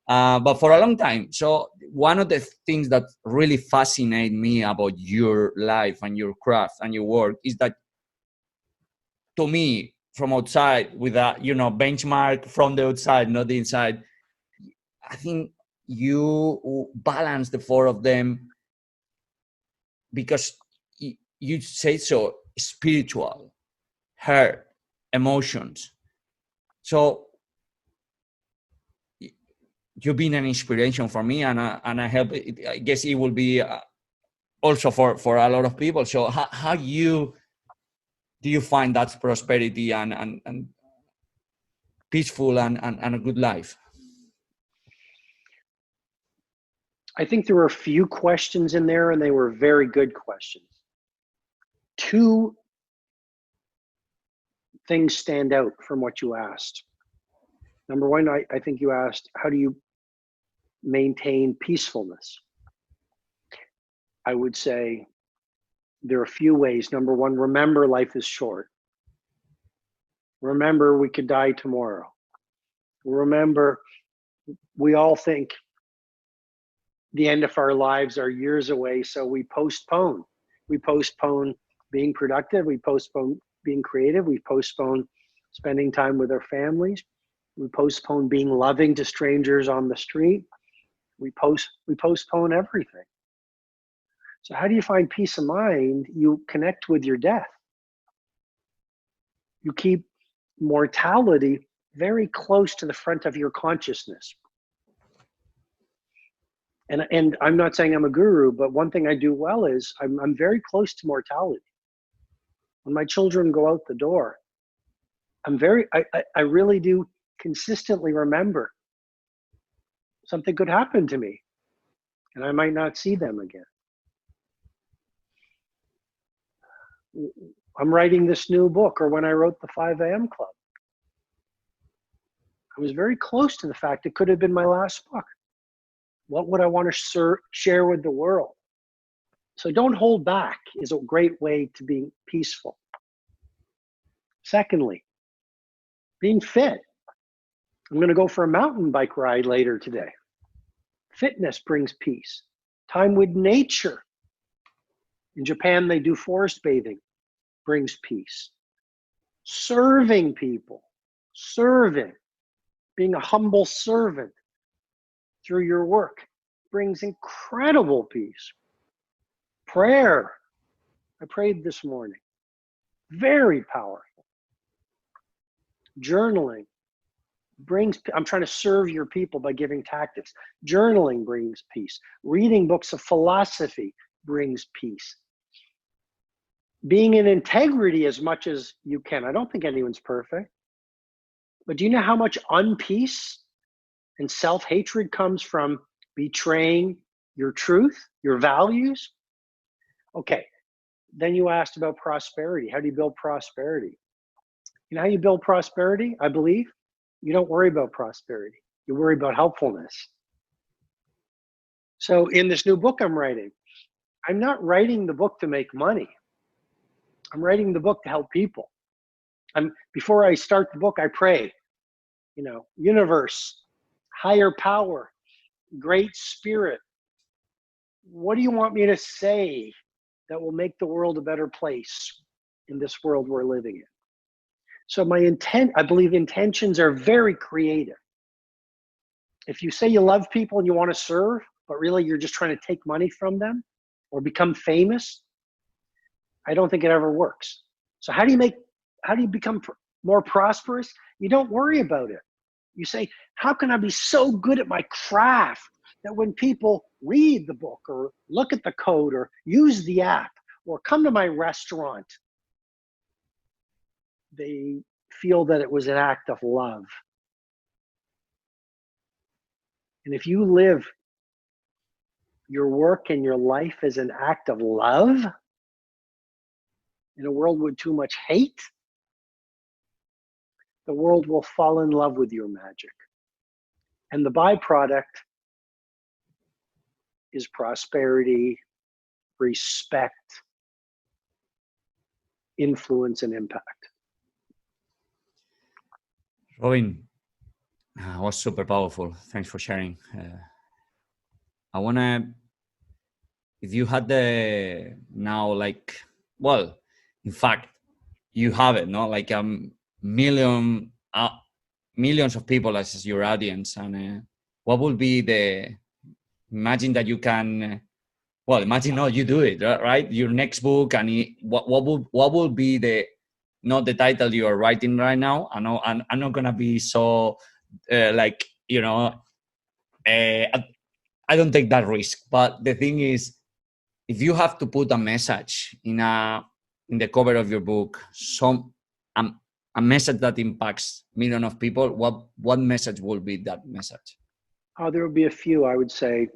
But for a long time. So one of the things that really fascinate me about your life and your craft and your work is that, to me, from outside, with a benchmark from the outside, not the inside, I think you balance the four of them because you say so: spiritual, heart, emotions. So you've been an inspiration for me, and I help. I guess it will be also for a lot of people. So how do you find that prosperity and peaceful and a good life? I think there were a few questions in there, and they were very good questions. Two things stand out from what you asked. Number one, I think you asked, how do you maintain peacefulness? I would say there are a few ways. Number one, remember life is short. Remember we could die tomorrow. Remember we all think the end of our lives are years away, so we postpone. We postpone being productive. We postpone being creative. We postpone spending time with our families. We postpone being loving to strangers on the street. We postpone everything. So how do you find peace of mind? You connect with your death. You keep mortality very close to the front of your consciousness. And I'm not saying I'm a guru, but one thing I do well is I'm very close to mortality. When my children go out the door, I really do consistently remember something could happen to me and I might not see them again. I'm writing this new book, or when I wrote the 5 a.m. Club, I was very close to the fact it could have been my last book. What would I want to share with the world? So don't hold back is a great way to be peaceful. Secondly, being fit. I'm going to go for a mountain bike ride later today. Fitness brings peace. Time with nature. In Japan, they do forest bathing. Brings peace. Serving people. Serving. Being a humble servant through your work brings incredible peace. Prayer. I prayed this morning. Very powerful. Journaling brings, I'm trying to serve your people by giving tactics. Journaling brings peace. Reading books of philosophy brings peace. Being in integrity as much as you can. I don't think anyone's perfect. But do you know how much unpeace and self-hatred comes from betraying your truth, your values? Okay, then you asked about prosperity. How do you build prosperity? You know how you build prosperity, I believe? You don't worry about prosperity. You worry about helpfulness. So in this new book I'm writing, I'm not writing the book to make money. I'm writing the book to help people. Before I start the book, I pray, universe, higher power, great spirit. What do you want me to say that will make the world a better place in this world we're living in? So I believe intentions are very creative. If you say you love people and you want to serve, but really you're just trying to take money from them or become famous, I don't think it ever works. So how do you become more prosperous? You don't worry about it. You say, how can I be so good at my craft that when people read the book or look at the code or use the app or come to my restaurant, they feel that it was an act of love. And if you live your work and your life as an act of love in a world with too much hate, the world will fall in love with your magic. And the byproduct is prosperity, respect, influence, and impact. Robin, was super powerful. Thanks for sharing. I want to, if you had the now, like, well, in fact, you have it, no? Like million, millions of people as your audience. And what would be imagine that you can, well, imagine you do it, right? Your next book, and what will be not the title you are writing right now. I know I'm not gonna be so like, I don't take that risk. But the thing is, if you have to put a message in the cover of your book, a message that impacts millions of people, what message will be that message? There will be a few. I would say,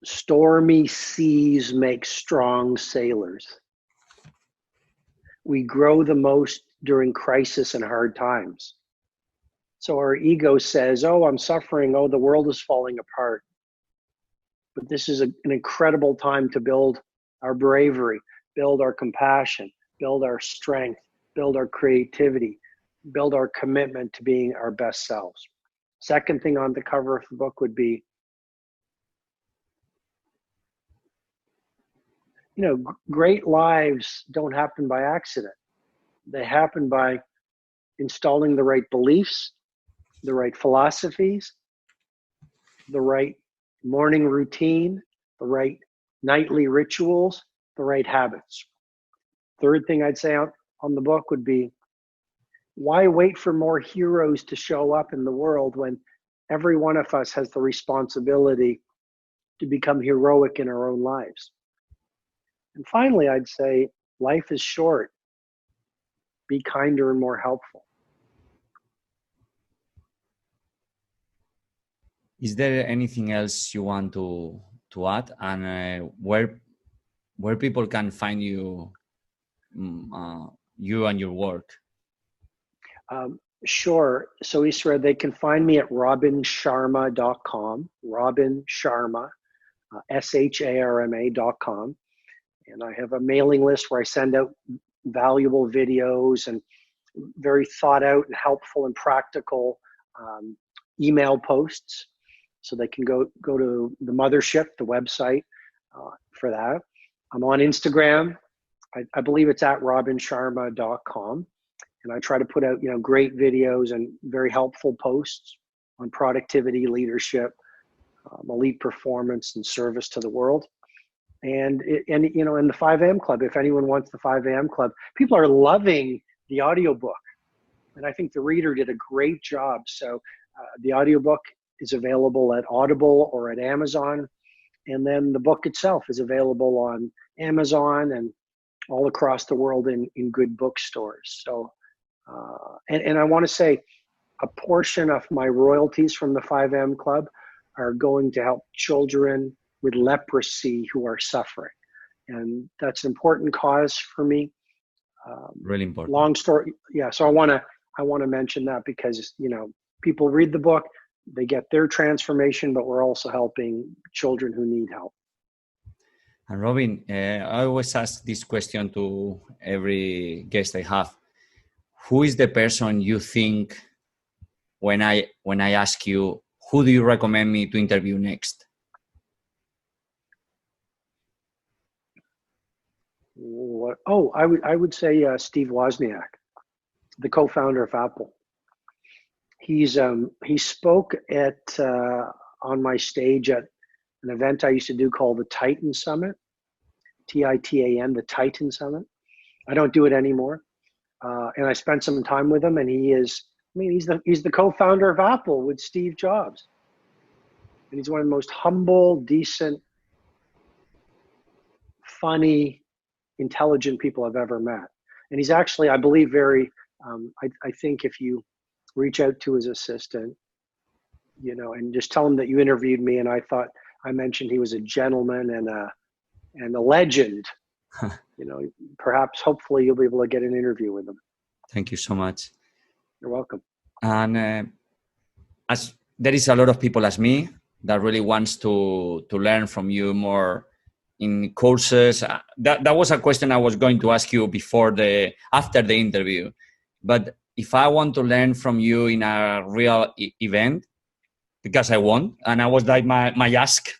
stormy seas make strong sailors. We grow the most during crisis and hard times. So our ego says, oh, I'm suffering. Oh, the world is falling apart. But this is an incredible time to build our bravery, build our compassion, build our strength, build our creativity, build our commitment to being our best selves. Second thing on the cover of the book would be, great lives don't happen by accident. They happen by installing the right beliefs, the right philosophies, the right morning routine, the right nightly rituals, the right habits. Third thing I'd say on the book would be, why wait for more heroes to show up in the world when every one of us has the responsibility to become heroic in our own lives? And finally, I'd say, life is short. Be kinder and more helpful. Is there anything else you want to add? And where people can find you, you and your work? Sure. So Isra, they can find me at robinsharma.com, Robin Sharma, SHARMA.com. And I have a mailing list where I send out valuable videos and very thought out and helpful and practical email posts. So they can go to the mothership, the website, for that. I'm on Instagram. I believe it's at robinsharma.com. And I try to put out, great videos and very helpful posts on productivity, leadership, elite performance, and service to the world. And in the 5 a.m. Club, if anyone wants the 5 a.m. Club, people are loving the audiobook. And I think the reader did a great job. So the audiobook is available at Audible or at Amazon. And then the book itself is available on Amazon and all across the world in good bookstores. So, and I want to say, a portion of my royalties from the 5 a.m. Club are going to help children with leprosy who are suffering. And that's an important cause for me. Really important. Long story. Yeah. So I want to mention that because, people read the book, they get their transformation, but we're also helping children who need help. And Robin, I always ask this question to every guest I have. Who is the person you think when I ask you, who do you recommend me to interview next? I would say Steve Wozniak, the co-founder of Apple. He spoke on my stage at an event I used to do called the Titan Summit, TITAN, the Titan Summit. I don't do it anymore, and I spent some time with him. And he's the co-founder of Apple with Steve Jobs, and he's one of the most humble, decent, funny, intelligent people I've ever met. And he's actually, I believe, very. I think if you reach out to his assistant, and just tell him that you interviewed me, and I thought I mentioned he was a gentleman and a legend. Perhaps, hopefully, you'll be able to get an interview with him. Thank you so much. You're welcome. And as there is a lot of people as me that really wants to learn from you more in courses. That was a question I was going to ask you after the interview. But if I want to learn from you in a real event, because I won't, and I was like my ask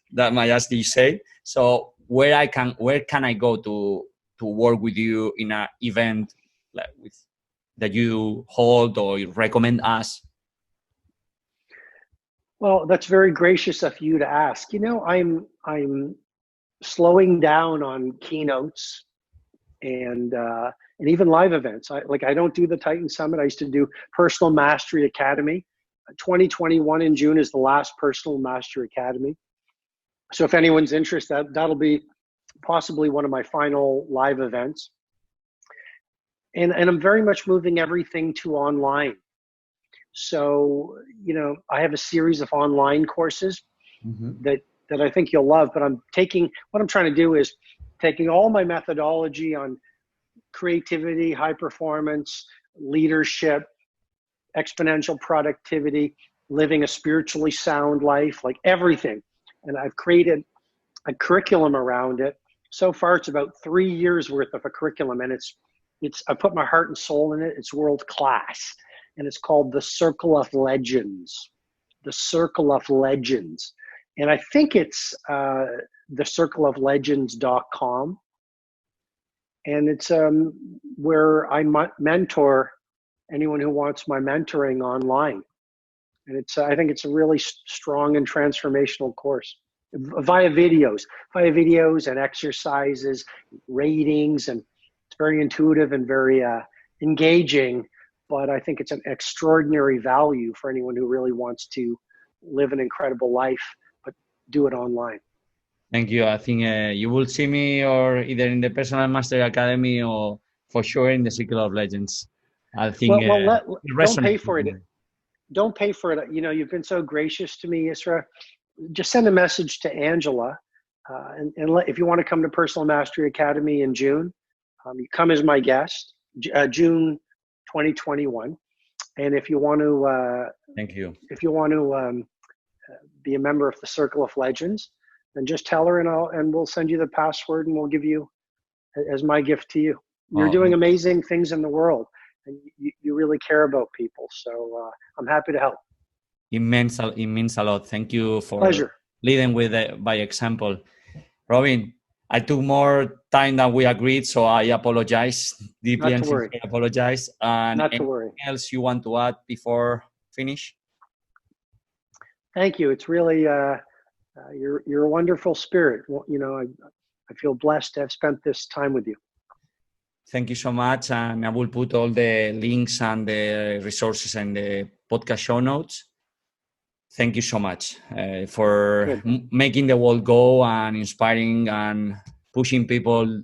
you say. So where can I go to work with you in an event like that you hold or you recommend us? Well, that's very gracious of you to ask. I'm slowing down on keynotes and even live events. I don't do the Titan Summit. I used to do Personal Mastery Academy. 2021 in June is the last Personal Mastery Academy. So if anyone's interested, that'll be possibly one of my final live events. And I'm very much moving everything to online. So, I have a series of online courses that I think you'll love, but what I'm trying to do is taking all my methodology on creativity, high performance, leadership, exponential productivity, living a spiritually sound life, like everything. And I've created a curriculum around it. So far, it's about 3 years worth of a curriculum, and I put my heart and soul in it. It's world class, and it's called The Circle of Legends. The Circle of Legends. And I think it's thecircleoflegends.com. And it's where I mentor anyone who wants my mentoring online. And I think it's a really strong and transformational course via videos and exercises, ratings, and it's very intuitive and very engaging. But I think it's an extraordinary value for anyone who really wants to live an incredible life, but do it online. Thank you. I think you will see me or either in the Personal Mastery Academy or for sure in the Circle of Legends. I think don't pay for it. Don't pay for it. You've been so gracious to me, Isra. Just send a message to Angela. And if you want to come to Personal Mastery Academy in June, you come as my guest, June 2021. And if you want to, thank you. If you want to be a member of the Circle of Legends, then just tell her and we'll send you the password and we'll give you as my gift to you. You're doing amazing things in the world, and you really care about people. So I'm happy to help. It means a lot. Thank you for Pleasure. Leading by example. Robin, I took more time than we agreed, so I apologize deeply. Not to worry. I apologize. And not to worry. Anything else you want to add before finish? Thank you. It's really you're a wonderful spirit. I feel blessed to have spent this time with you. Thank you so much, and I will put all the links and the resources in the podcast show notes. Thank you so much for making the world go and inspiring and pushing people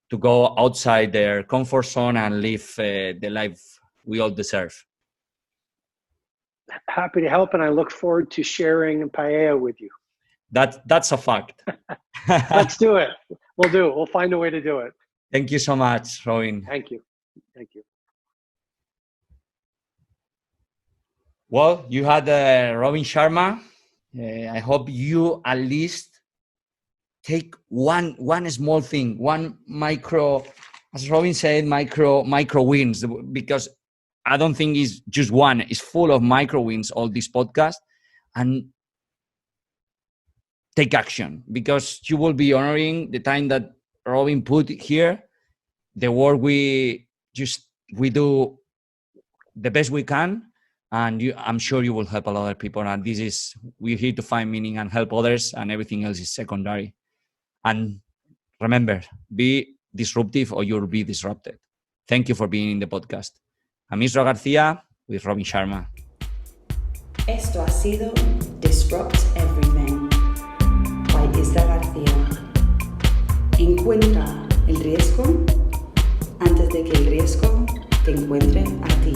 to go outside their comfort zone and live the life we all deserve. Happy to help, and I look forward to sharing paella with you. That's a fact. Let's do it. We'll do it. We'll find a way to do it. Thank you so much, Robin. Thank you. Thank you. Well, you had Robin Sharma. I hope you at least take one small thing, one micro, as Robin said, micro wins, because I don't think it's just one. It's full of micro wins, all this podcast, and take action, because you will be honoring the time that Robin put here, the work we do the best we can, and I'm sure you will help a lot of people. And we're here to find meaning and help others, and everything else is secondary. And remember, be disruptive or you'll be disrupted. Thank you for being in the podcast. I'm Isra Garcia with Robin Sharma. Esto ha sido Disrupt Everything by Isra Garcia. Encuentra el riesgo antes de que el riesgo te encuentre a ti.